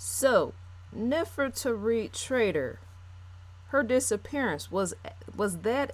So, Nefertari Trader, her disappearance was that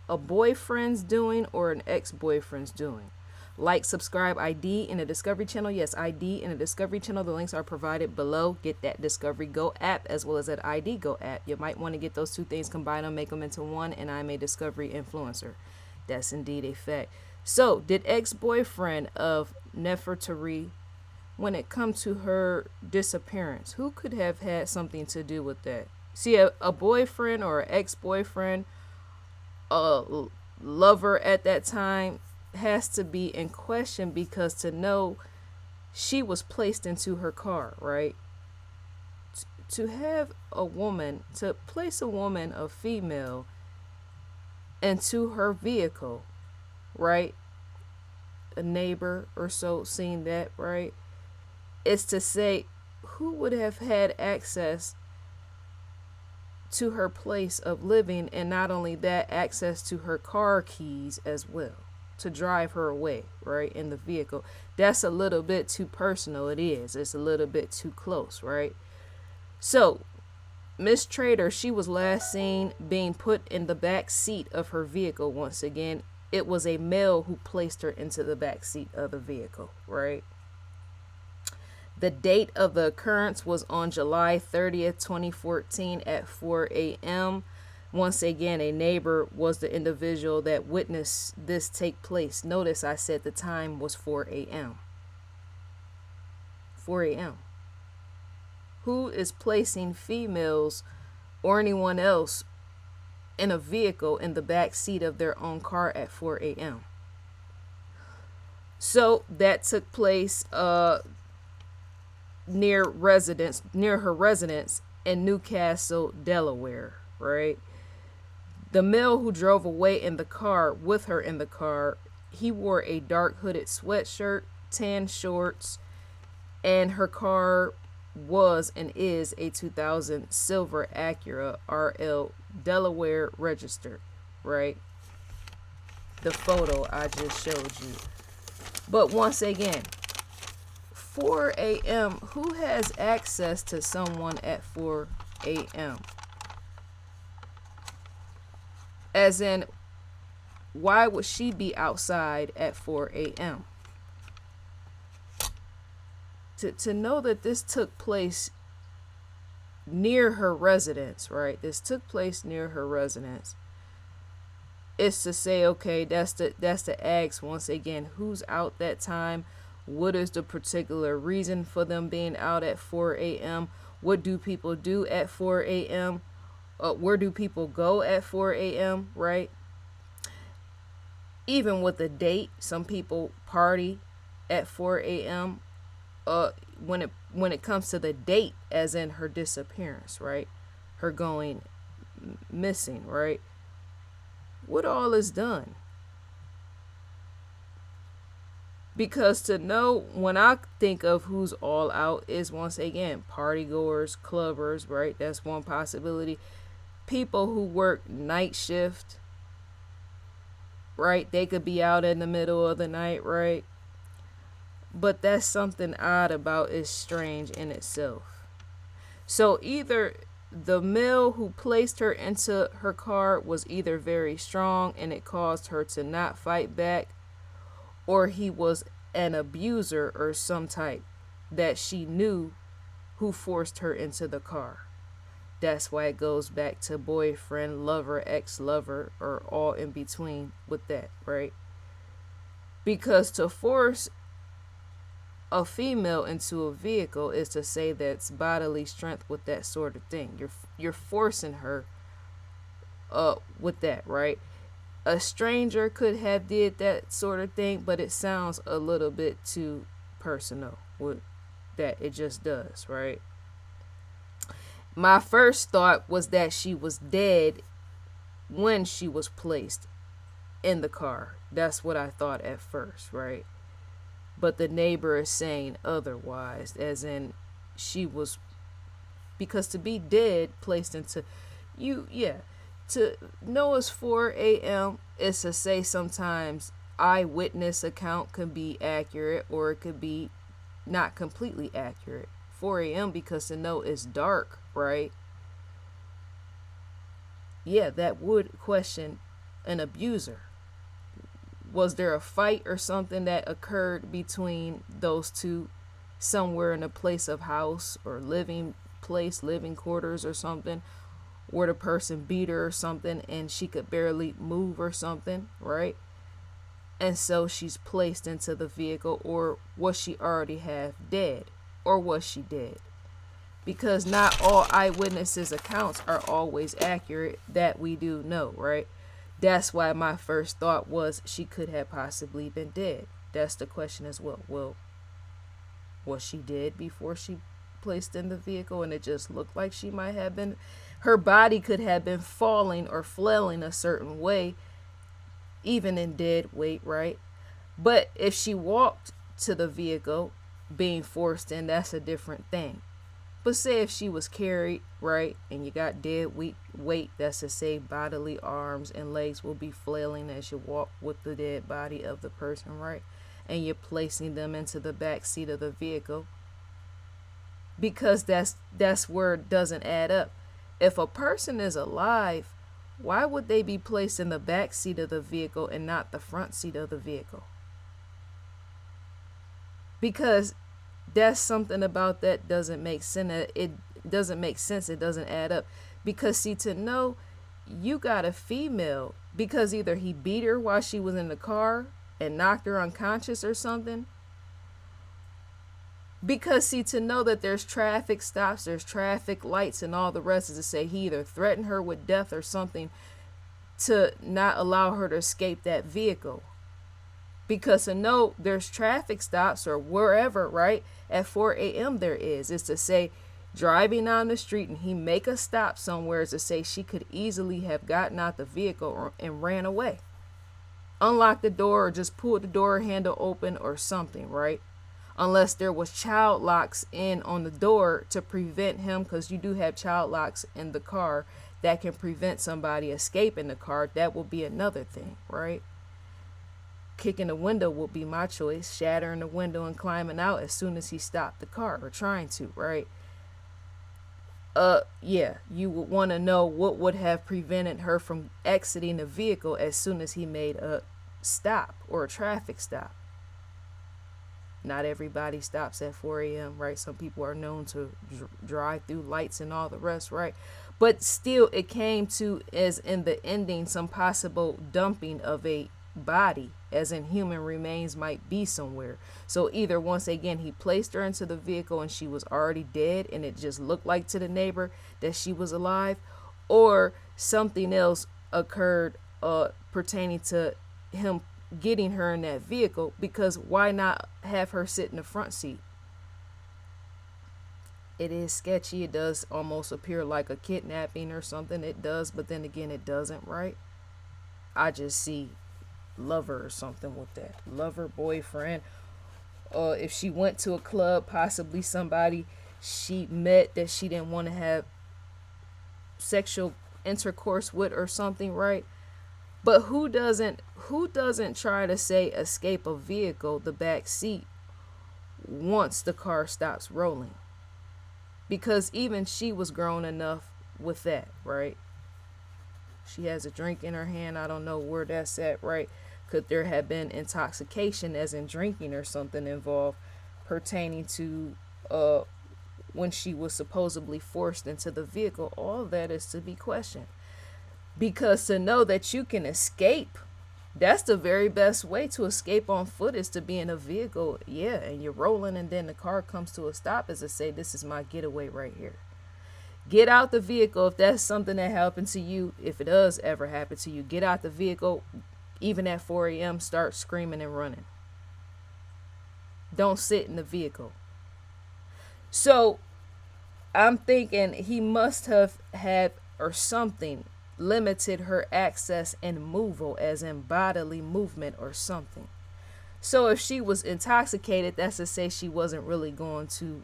a boyfriend's doing or an ex-boyfriend's doing? Like, subscribe, ID in the Discovery Channel. Yes, ID in the Discovery Channel. The links are provided below. Get that Discovery Go app as well as that ID Go app. You might want to get those two things, combine them, make them into one, and I'm a Discovery influencer. That's indeed a fact. So, did ex-boyfriend of Nefertari, when it comes to her disappearance, who could have had something to do with that? See, a boyfriend or an ex-boyfriend, a lover at that time, has to be in question, because to know she was placed into her car, right? To have a woman, to place a woman, a female, into her vehicle, right? A neighbor or so seen that, right? It's to say, who would have had access to her place of living, and not only that, access to her car keys as well, to drive her away, right, in the vehicle. That's a little bit too personal. It's a little bit too close, right? So Miss Trader, she was last seen being put in the back seat of her vehicle. Once again, it was a male who placed her into the back seat of the vehicle, right? The date of the occurrence was on July 30th, 2014 at 4 a.m. Once again, a neighbor was the individual that witnessed this take place. Notice I said the time was 4 a.m. 4 a.m. Who is placing females or anyone else in a vehicle in the back seat of their own car at 4 a.m.? So that took place near her residence in Newcastle, Delaware, right? The male who drove away in the car with her in the car, he wore a dark hooded sweatshirt, tan shorts, and her car was and is a 2000 silver Acura RL, Delaware registered, right? The photo I just showed you. But once again, 4 a.m., who has access to someone at 4 a.m.? As in, why would she be outside at 4 a.m.? To know that this took place near her residence, right? This took place near her residence. It's to say, okay, that's the ask once again, who's out that time? What is the particular reason for them being out at 4 a.m.? What do people do at 4 a.m.? Where do people go at 4 a.m., right? Even with the date, some people party at 4 a.m. When it comes to the date, as in her disappearance, right? Her going missing, right? What all is done? Because to know, when I think of who's all out, is once again party goers, clubbers, right? That's one possibility. People who work night shift, right? They could be out in the middle of the night, right? But that's something odd about it, strange in itself. So either the male who placed her into her car was either very strong and it caused her to not fight back, or he was an abuser or some type that she knew, who forced her into the car. That's why it goes back to boyfriend, lover, ex-lover, or all in between with that, right? Because to force a female into a vehicle is to say that's bodily strength with that sort of thing. You're forcing her with that, right? A stranger could have did that sort of thing, but it sounds a little bit too personal with that. It just does, right? My first thought was that she was dead when she was placed in the car. That's what I thought at first, right? But the neighbor is saying otherwise, as in she was, because to be dead placed into you, yeah, to know it's 4 a.m. is to say sometimes eyewitness account can be accurate or it could be not completely accurate. 4 a.m. because to know it's dark, right? Yeah, that would question an abuser. Was there a fight or something that occurred between those two somewhere in a place of house or living place, living quarters or something, where the person beat her or something and she could barely move or something, right? And so she's placed into the vehicle, or was she already half dead? Or was she dead? Because not all eyewitnesses' accounts are always accurate, that we do know, right? That's why my first thought was she could have possibly been dead. That's the question as well. Well, was she dead before she placed in the vehicle and it just looked like she might have been? Her body could have been falling or flailing a certain way, even in dead weight, right? But if she walked to the vehicle being forced in, that's a different thing. But say if she was carried, right, and you got dead weight, that's to say bodily arms and legs will be flailing as you walk with the dead body of the person, right? And you're placing them into the back seat of the vehicle, because that's where it doesn't add up. If a person is alive, why would they be placed in the back seat of the vehicle and not the front seat of the vehicle? Because that's something about that doesn't make sense. It doesn't make sense. It doesn't add up. Because see, to know you got a female, because either he beat her while she was in the car and knocked her unconscious or something. Because see, to know that there's traffic stops, there's traffic lights and all the rest, is to say he either threatened her with death or something to not allow her to escape that vehicle. Because to know there's traffic stops or wherever, right, at 4 a.m. there is to say driving down the street and he make a stop somewhere, is to say she could easily have gotten out the vehicle and ran away. Unlocked the door or just pulled the door handle open or something, right? Unless there was child locks in on the door to prevent him, because you do have child locks in the car that can prevent somebody escaping the car. That will be another thing, right? Kicking the window will be my choice, shattering the window and climbing out as soon as he stopped the car, or trying to, right? Yeah, you would want to know what would have prevented her from exiting the vehicle as soon as he made a stop or a traffic stop. Not everybody stops at 4 a.m., right? Some people are known to drive through lights and all the rest, right? But still, it came to, as in the ending, some possible dumping of a body, as in human remains might be somewhere. So either, once again, he placed her into the vehicle and she was already dead and it just looked like to the neighbor that she was alive, or something else occurred pertaining to him getting her in that vehicle, because why not have her sit in the front seat? It is sketchy. It does almost appear like a kidnapping or something. It does, but then again, it doesn't, right? I just see lover or something with that. Lover, boyfriend. If she went to a club, possibly somebody she met that she didn't want to have sexual intercourse with or something, right? But who doesn't try to say escape a vehicle, the back seat, once the car stops rolling? Because even she was grown enough with that, right? She has a drink in her hand. I don't know where that's at, right? Could there have been intoxication, as in drinking or something involved, pertaining to when she was supposedly forced into the vehicle? All that is to be questioned. Because to know that you can escape, that's the very best way to escape on foot, is to be in a vehicle, yeah, and you're rolling and then the car comes to a stop, is to say, this is my getaway right here. Get out the vehicle if that's something that happened to you. If it does ever happen to you, get out the vehicle, even at 4 a.m., start screaming and running. Don't sit in the vehicle. So I'm thinking he must have had, or something, limited her access and moval, as in bodily movement or something. So if she was intoxicated, that's to say she wasn't really going to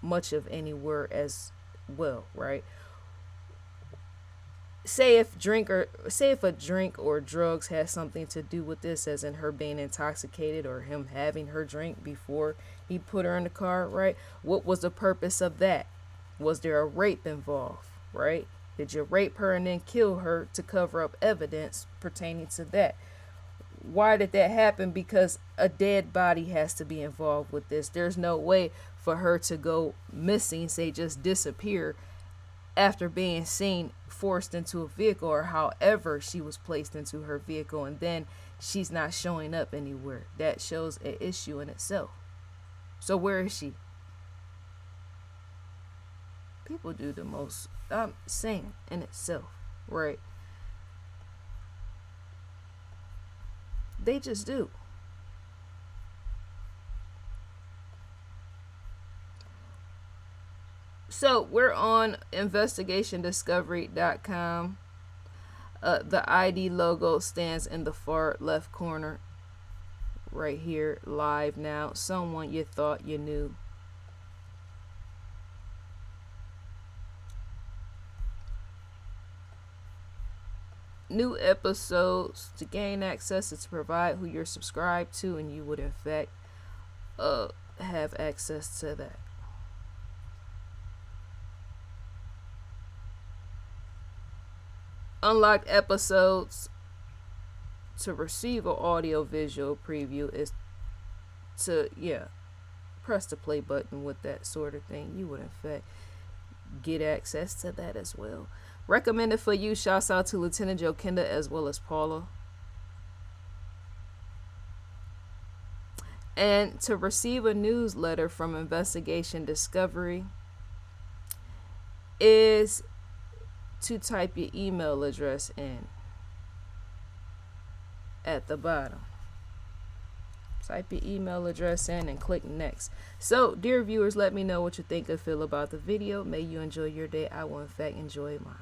much of anywhere as well, right? Say if a drink or drugs has something to do with this, as in her being intoxicated or him having her drink before He put her in the car, right? What was the purpose of that? Was there a rape involved, right? Did you rape her and then kill her to cover up evidence pertaining to that? Why did that happen? Because a dead body has to be involved with this. There's no way for her to go missing, say just disappear, after being seen forced into a vehicle or however she was placed into her vehicle, and then she's not showing up anywhere. That shows an issue in itself. So where is she? People do the most, I'm saying, in itself, right? They just do. So we're on investigationdiscovery.com. The ID logo stands in the far left corner right here, live now. Someone you thought you knew. New episodes to gain access is to provide who you're subscribed to, and you would in fact have access to that. Unlocked episodes to receive an audio visual preview is to press the play button with that sort of thing. You would in fact get access to that as well. Recommended for you. Shouts out to Lieutenant Joe Kenda as well as Paula. And to receive a newsletter from Investigation Discovery is to type your email address in at the bottom. Type your email address in and click next. So, dear viewers, let me know what you think and feel about the video. May you enjoy your day. I will in fact enjoy mine.